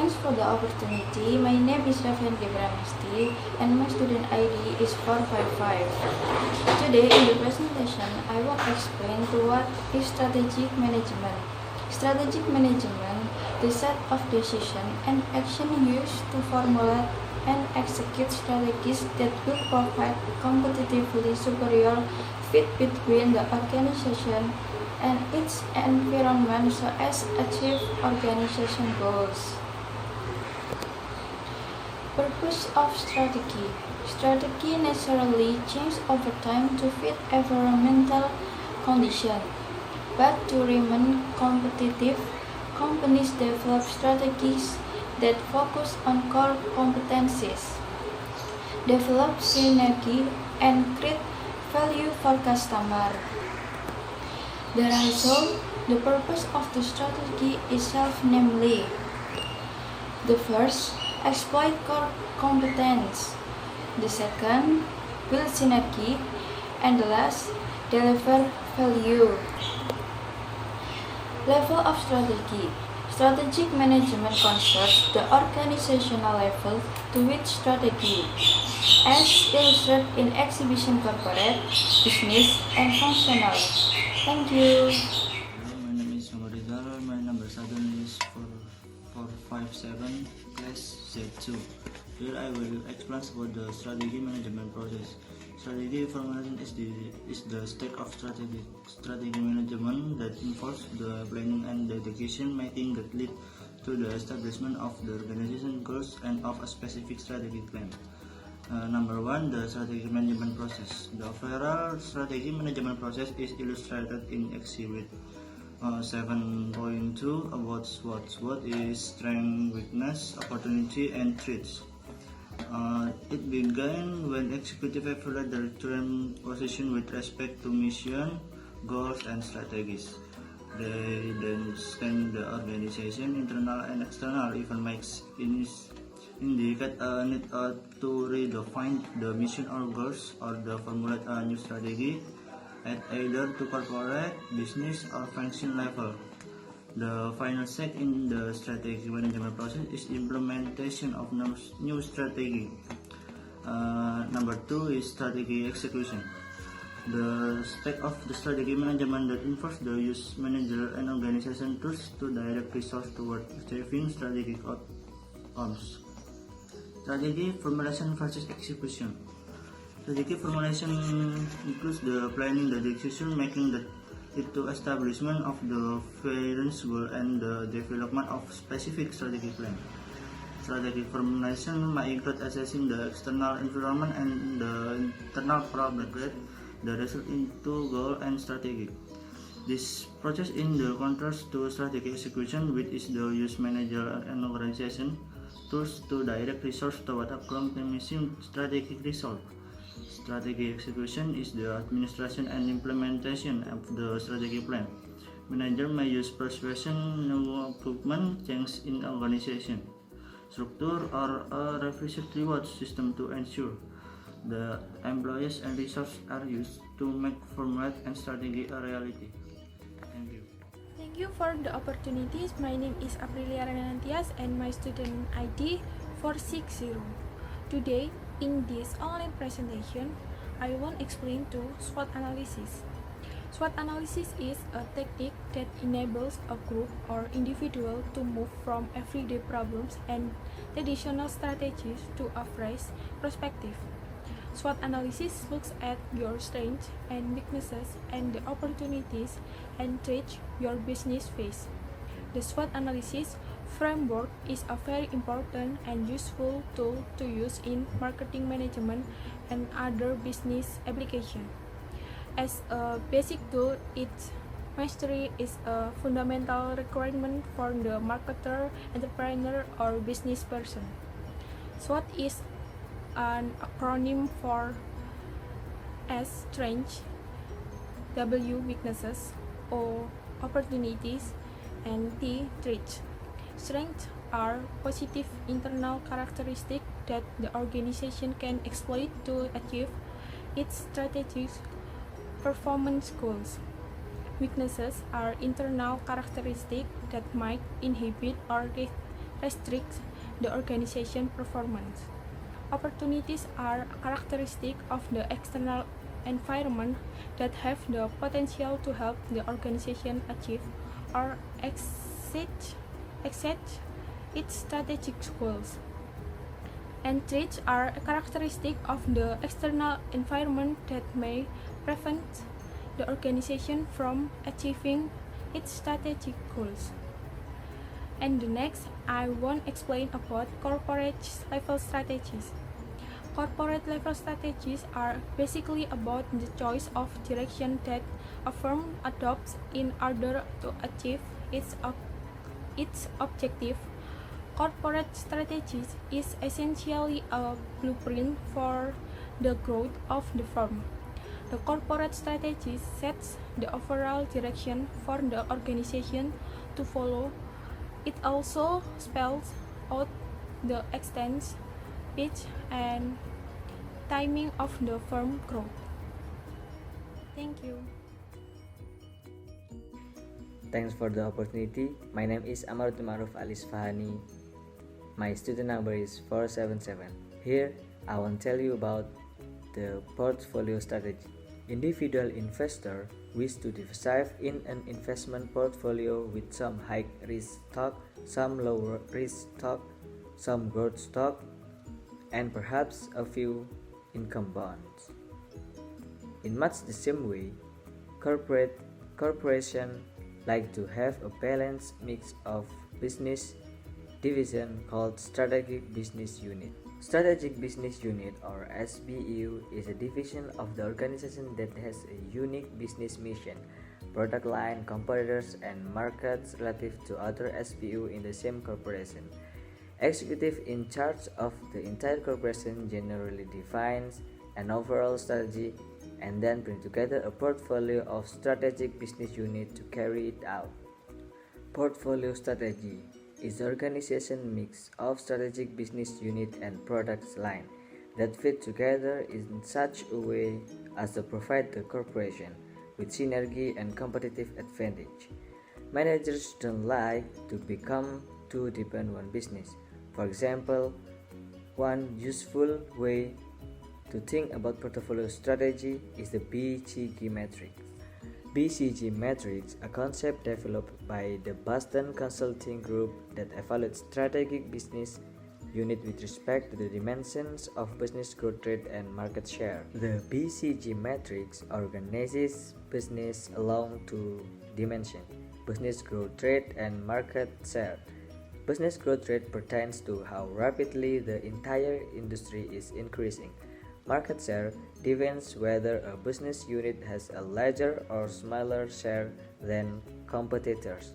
Thanks for the opportunity. My name is Rafian Gebramesti and my student ID is 455. Today in the presentation, I will explain to what is strategic management. Strategic management, the set of decision and action used to formulate and execute strategies that will provide competitively superior fit between the organization and its environment so as achieve organization goals. Purpose of strategy. Strategy naturally changes over time to fit environmental conditions. But to remain competitive, companies develop strategies that focus on core competencies, develop synergy, and create value for customers. The result, the purpose of the strategy itself, namely, the first, exploit core competence. The second, build synergy. And the last, deliver value. Level of strategy. Strategic management concerns the organizational level to which strategy, as illustrated in exhibition corporate, business, and functional. Thank you. Hello, my name is Rizal. My number is 457 class Z2. Here I will explain about the strategy management process. Strategy formulation is the state of strategy management that involves the planning and the decision making that lead to the establishment of the organization goals and of a specific strategic plan. Number 1, the strategy management process. The overall strategy management process is illustrated in Exhibit 7.2 about what is strength, weakness, opportunity, and threats. It began when executive evaluate the current position with respect to mission, goals, and strategies. They then scan the organization, internal and external, even makes indicate a need to redefine the mission or goals or the formulate a new strategy at either to corporate, business, or function level. The final step in the strategy management process is implementation of new strategy. Number 2 is strategy execution. The step of the strategy management that involves the use manager and organization tools to direct resources toward achieving strategic outcomes. Strategy formulation versus execution. Strategy formulation includes the planning, the decision making, that lead to establishment of the various goal and the development of specific strategic plan. Strategic formulation may include assessing the external environment and the internal problem that the result into goal and strategy. This process in the contrast to strategic execution, which is the use manager and organization tools to direct resource toward accomplishing strategic result. Strategy execution is the administration and implementation of the strategic plan. Manager may use persuasion, improvement, change in organization structure, or a revision reward system to ensure the employees and resources are used to make formulate and strategy a reality. Thank you. Thank you for the opportunities. My name is Aprilia Renantias and my student ID 460. Today, in this online presentation, I will explain to SWOT analysis. SWOT analysis is a technique that enables a group or individual to move from everyday problems and traditional strategies to a fresh perspective. SWOT analysis looks at your strengths and weaknesses and the opportunities and threats your business face. The SWOT analysis framework is a very important and useful tool to use in marketing management and other business applications. As a basic tool, its mastery is a fundamental requirement for the marketer, entrepreneur, or business person. SWOT is an acronym for S strengths, W weaknesses, O opportunities, and T threats. Strengths are positive internal characteristics that the organization can exploit to achieve its strategic performance goals. Weaknesses are internal characteristics that might inhibit or restricts the organization performance. Opportunities are characteristic of the external environment that have the potential to help the organization achieve or exceed its strategic goals. And threats are a characteristic of the external environment that may prevent the organization from achieving its strategic goals. And the next, I want to explain about corporate level strategies. Corporate level strategies are basically about the choice of direction that a firm adopts in order to achieve its objective. Corporate strategies is essentially a blueprint for the growth of the firm. The corporate strategy sets the overall direction for the organization to follow. It also spells out the extent, pitch, and timing of the firm growth. Thank you. Thanks for the opportunity. My name is Amarut Maruf Alis Fahani. My student number is 477. Here, I want to tell you about the portfolio strategy. Individual investor wish to diversify in an investment portfolio with some high risk stock, some low risk stock, some growth stock, and perhaps a few income bonds. In much the same way, corporations like to have a balanced mix of business division called Strategic Business Unit. Strategic Business Unit or SBU is a division of the organization that has a unique business mission, product line, competitors, and markets relative to other SBU in the same corporation. Executive in charge of the entire corporation generally defines an overall strategy and then bring together a portfolio of strategic business unit to carry it out. Portfolio strategy is the organization mix of strategic business unit and products line that fit together in such a way as to provide the corporation with synergy and competitive advantage. Managers don't like to become too dependent on business. For example, one useful way to think about portfolio strategy is the BCG matrix. BCG matrix, a concept developed by the Boston Consulting Group that evaluates strategic business unit with respect to the dimensions of business growth rate and market share. The BCG matrix organizes business along two dimensions: business growth rate and market share. Business growth rate pertains to how rapidly the entire industry is increasing. Market share defines whether a business unit has a larger or smaller share than competitors.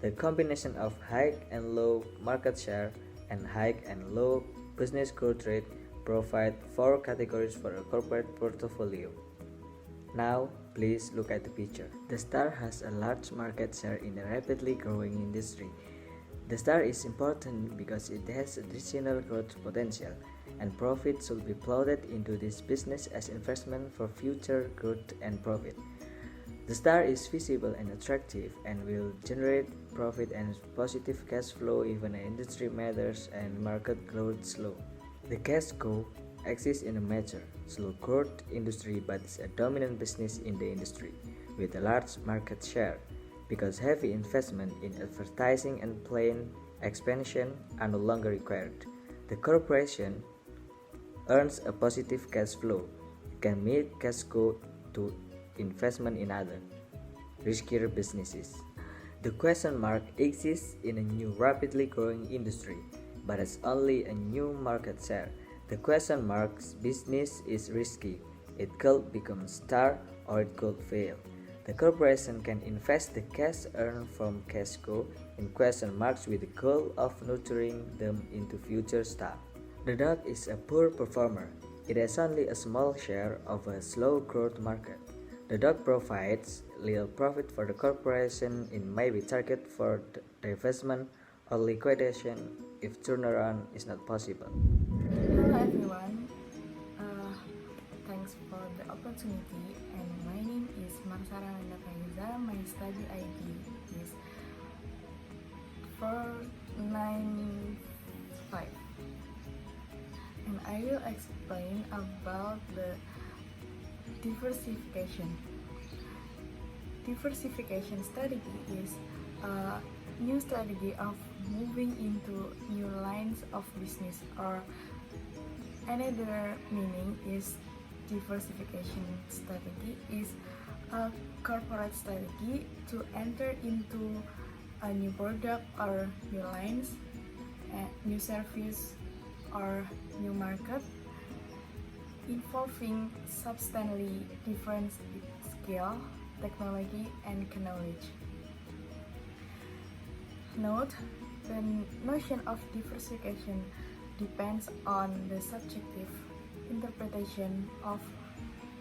The combination of high and low market share and high and low business growth rate provide four categories for a corporate portfolio. Now, please look at the picture. The star has a large market share in a rapidly growing industry. The star is important because it has additional growth potential, and profit should be plotted into this business as investment for future growth and profit. The star is visible and attractive and will generate profit and positive cash flow even when industry matters and market growth slow. The cash cow exists in a major, slow growth industry but is a dominant business in the industry with a large market share because heavy investment in advertising and planned expansion are no longer required. The corporation earns a positive cash flow, can meet cash go to investment in other, riskier businesses. The question mark exists in a new rapidly growing industry, but has only a new market share. The question mark's business is risky. It could become star or it could fail. The corporation can invest the cash earned from cash go in question marks with the goal of nurturing them into future star. The dog is a poor performer. It has only a small share of a slow growth market. The dog provides little profit for the corporation. It may be target for divestment or liquidation if turnaround is not possible. Hello everyone, thanks for the opportunity, and my name is Marsara Nanda Faiza. My study ID is 4 95, and I will explain about the diversification. Diversification strategy is a new strategy of moving into new lines of business, or another meaning is diversification strategy is a corporate strategy to enter into a new product or new lines, new service or new market involving substantially different skill, technology, and knowledge. Note, the notion of diversification depends on the subjective interpretation of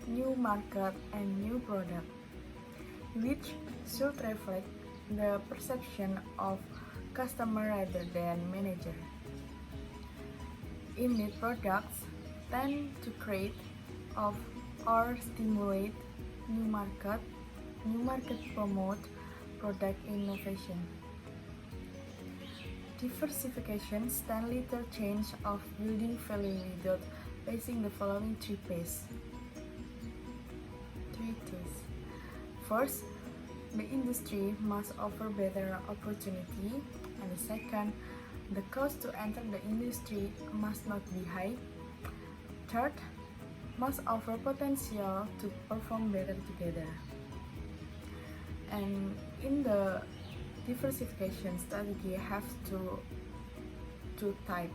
new market and new product, which should reflect the perception of customer rather than manager. Indeed, products tend to create of or stimulate new market promote product innovation. Diversification stands little change of building value without facing the following three T's. First, the industry must offer better opportunity, and the second, the cost to enter the industry must not be high. Third, must offer potential to perform better together. And in the diversification strategy have two types.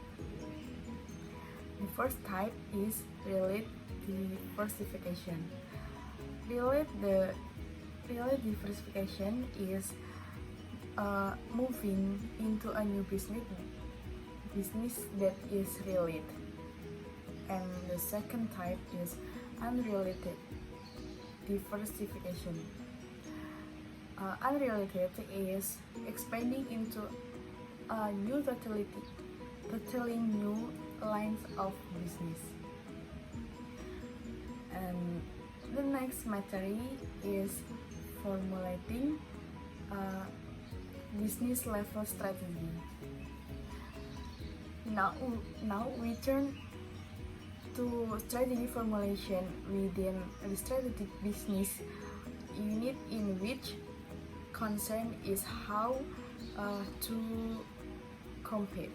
The first type is relate diversification. Relate diversification is moving into a new business that is related. And the second type is unrelated diversification. Unrelated is expanding into a new totally new lines of business. And the next material is formulating a business level strategy. Now we turn to strategy formulation within the strategic business unit, in which concern is how to compete.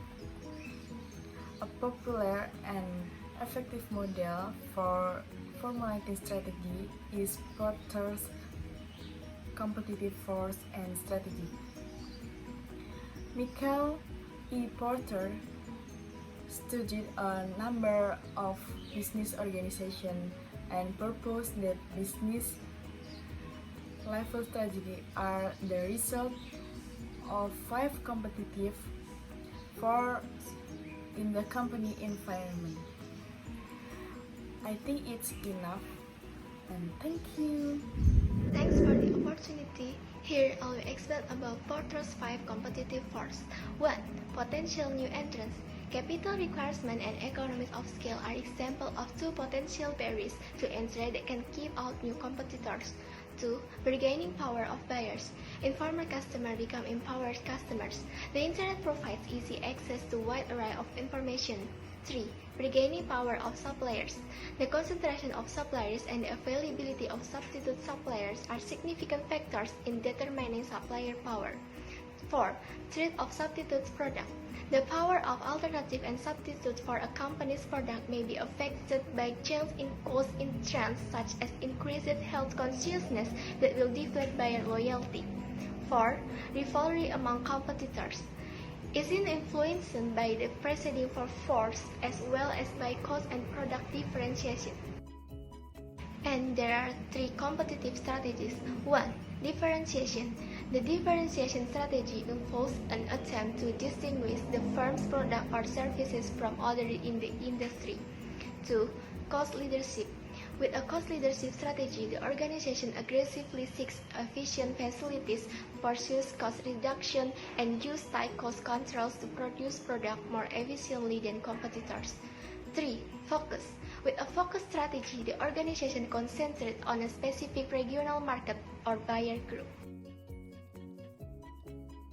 A popular and effective model for formulating strategy is Porter's competitive force and strategy. Michael E. Porter studied a number of business organizations and proposed that business level strategy are the result of 5 competitive forces in the company environment. I think it's enough, and thank you. Thanks for the opportunity. Here I will explain about Porter's 5 competitive forces. 1. Potential new entrants. Capital requirement and economies of scale are examples of 2 potential barriers to entry that can keep out new competitors. 2. Bargaining power of buyers. Informal customers become empowered customers. The internet provides easy access to a wide array of information. 3. Bargaining power of suppliers. The concentration of suppliers and the availability of substitute suppliers are significant factors in determining supplier power. 4. Threat of substitute product. The power of alternative and substitute for a company's product may be affected by change in cost in trends such as increased health consciousness that will deflate buyer loyalty. 4. Rivalry among competitors. Is influenced by the preceding force as well as by cost and product differentiation. And there are 3 competitive strategies. 1. Differentiation. The differentiation strategy involves an attempt to distinguish the firm's product or services from others in the industry. 2. Cost leadership. With a cost leadership strategy, the organization aggressively seeks efficient facilities, pursues cost reduction, and uses tight cost controls to produce product more efficiently than competitors. 3. Focus. With a focus strategy, the organization concentrates on a specific regional market or buyer group.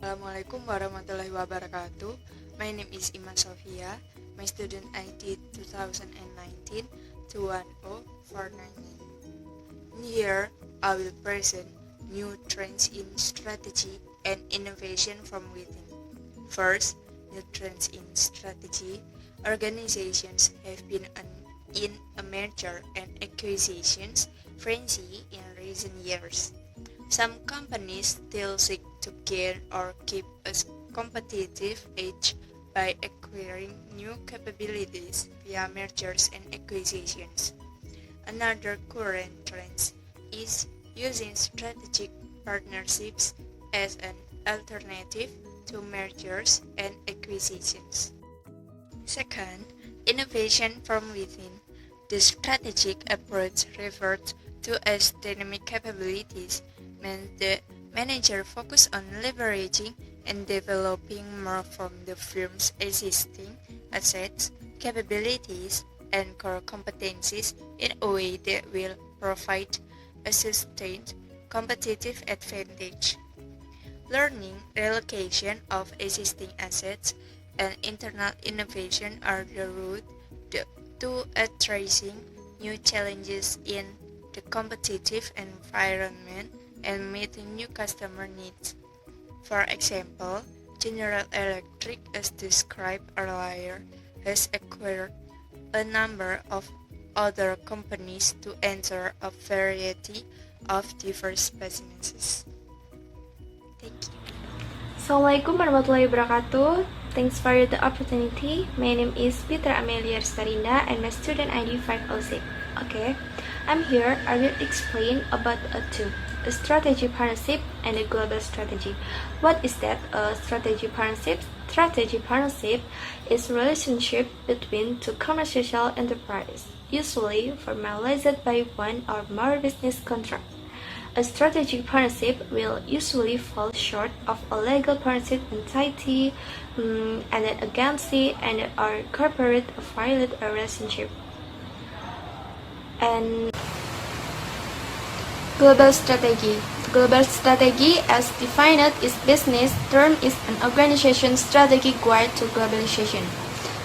Assalamualaikum warahmatullahi wabarakatuh. My name is Ima Sofia. My student ID 2019 210499. Here I will present new trends in strategy and innovation from within. First, new trends in strategy. Organizations have been in a merger and acquisitions frenzy in recent years. Some companies still seek to gain or keep a competitive edge by acquiring new capabilities via mergers and acquisitions. Another current trend is using strategic partnerships as an alternative to mergers and acquisitions. Second, innovation from within. The strategic approach referred to as dynamic capabilities means the manager focus on leveraging and developing more from the firm's existing assets, capabilities, and core competencies in a way that will provide a sustained competitive advantage. Learning, relocation of existing assets, and internal innovation are the route to addressing new challenges in the competitive environment and meeting new customer needs. For example, General Electric, as described earlier, has acquired a number of other companies to enter a variety of diverse businesses. Thank you. Assalamualaikum warahmatullahi wabarakatuh. Thanks for the opportunity. My name is Pitra Amelia Starinda and my student ID 506. Okay, I'm here. I will explain about two. A strategy partnership and a global strategy. What is that? A strategy partnership? Strategy partnership is a relationship between two commercial enterprises, usually formalized by one or more business contracts. A strategic partnership will usually fall short of a legal partnership entity and an agency and or corporate affiliate relationship. And global strategy. Global strategy, as defined in business term, is an organization strategy guide to globalization.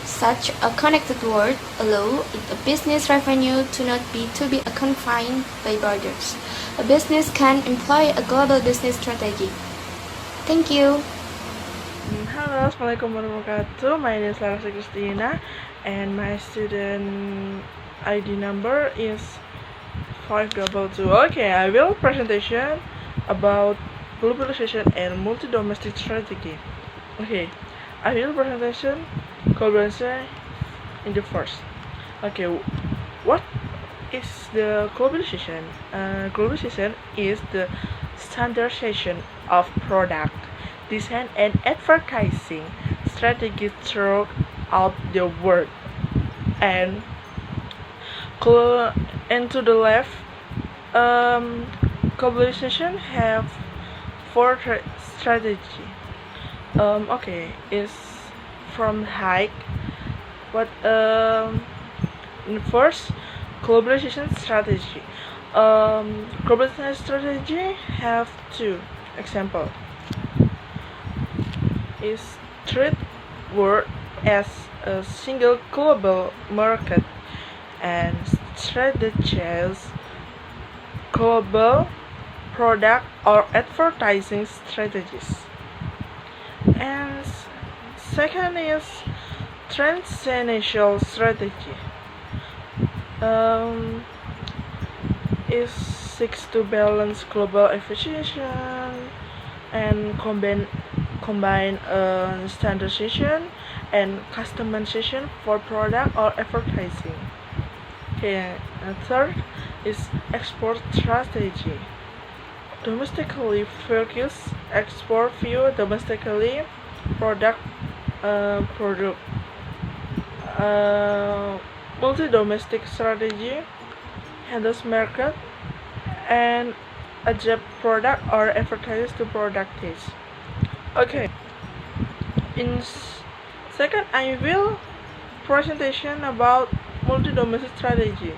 Such a connected world allows a business revenue to not be confined by borders. A business can employ a global business strategy. Thank you. Halo, Assalamualaikum warahmatullahi wabarakatuh. My name is Larissa Christina and my student ID number is 522. Okay, I will presentation about globalization and multi-domestic strategy. Okay, I will presentation globalization in the first. Okay, what is the globalization? Globalization is the standardization of product, design, and advertising strategies throughout the world. And to the left, globalization have four strategy. Okay, is from high. What in first globalization strategy. Globalization strategy have two example. Is treat world as a single global market and strategize global product or advertising strategies. And second is transnational strategy. It seeks to balance global efficiency and combine standardization and customization for product or advertising. Okay, and third is export strategy. Domestically focus, export view domestically product multi-domestic strategy handles market and adapt product or advertise to product taste. Okay, in second I will presentation about multi-domestic strategy.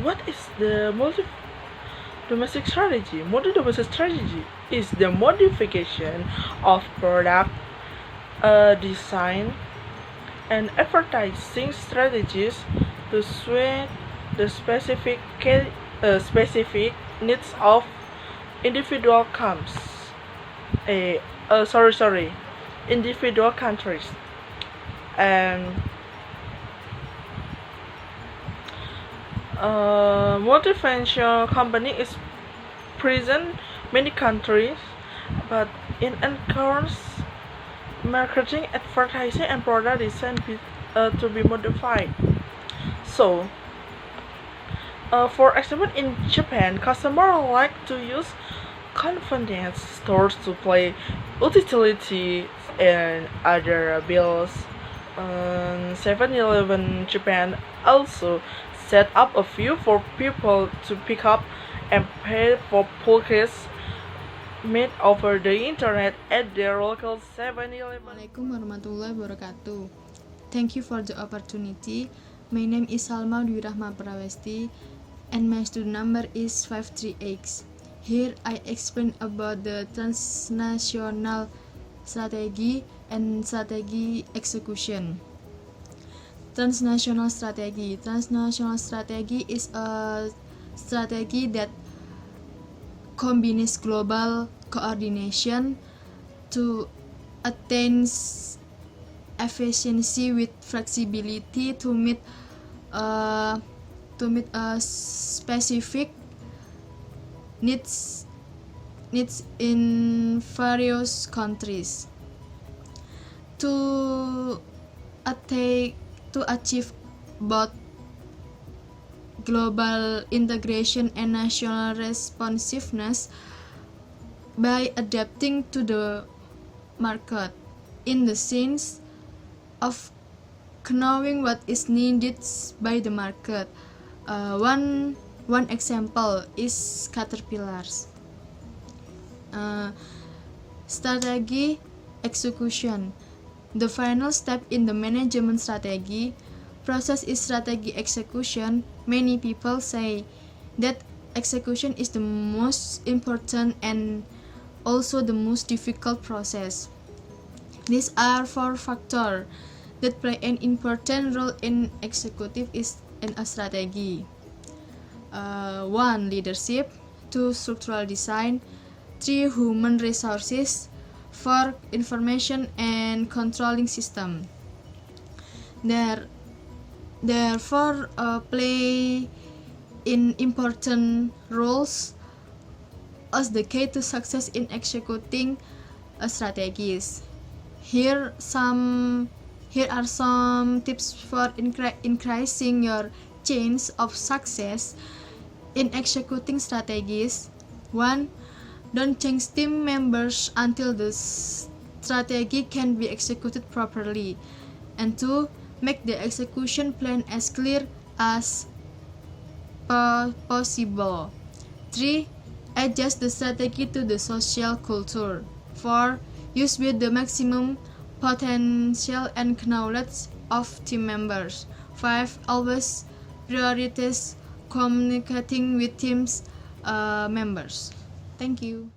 What is the Domestic strategy. Model domestic strategy is the modification of product design and advertising strategies to suit the specific needs of individual individual countries. And multifunctional company is present many countries, but it encourages marketing, advertising, and product design to be modified. So, for example, in Japan, customers like to use convenience stores to pay utility and other bills. 7-Eleven Japan also set up a few for people to pick up and pay for purchases made over the internet at their local 7-Eleven. Assalamualaikum warahmatullahi wabarakatuh. Thank you for the opportunity. My name is Salma Dwi Rahma Prawesti and my student number is 538. Here I explain about the transnational strategy and strategy execution. Transnational strategy. Transnational strategy is a strategy that combines global coordination to attain efficiency with flexibility to meet a specific needs in various countries. To achieve both global integration and national responsiveness by adapting to the market in the sense of knowing what is needed by the market. One example is caterpillars. Strategy execution. The final step in the management strategy process is strategy execution. Many people say that execution is the most important and also the most difficult process. These are 4 factors that play an important role in executive in a strategy. 1. Leadership. 2. Structural design. 3. Human resources. 4. Information and controlling system. Therefore, play in important roles as the key to success in executing strategies. Here are some tips for increasing your chance of success in executing strategies. 1. Don't change team members until the strategy can be executed properly. And 2. Make the execution plan as clear as possible. 3. Adjust the strategy to the social culture. 4. Use with the maximum potential and knowledge of team members. 5. Always prioritize communicating with teams members. Thank you.